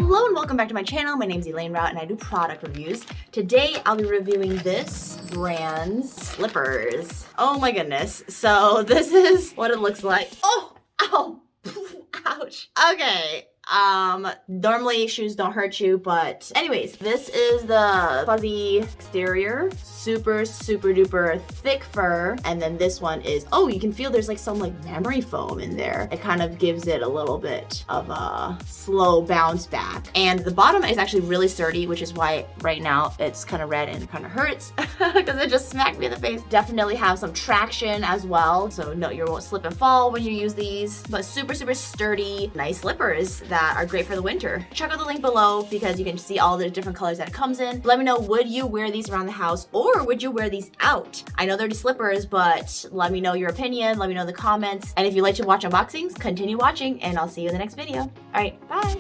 Hello and welcome back to my channel. My name's Elaine Rau and I do product reviews. Today I'll be reviewing this brand's slippers. Oh my goodness. So this is what it looks like. Oh, ow, ouch. Okay. Normally shoes don't hurt you, but anyways, this is the fuzzy exterior, super duper thick fur, and then this one is, oh, you can feel there's like some like memory foam in there. It kind of gives it a little bit of a slow bounce back, and the bottom is actually really sturdy, which is why right now it's kind of red and it kind of hurts because it just smacked me in the face. Definitely have some traction as well, so no, you won't slip and fall when you use these, but super sturdy, nice slippers that are great for the winter. Check out the link below because you can see all the different colors that it comes in. Let me know, would you wear these around the house or would you wear these out? I know they're just slippers, but let me know your opinion. Let me know in the comments. And if you like to watch unboxings, continue watching and I'll see you in the next video. All right, bye.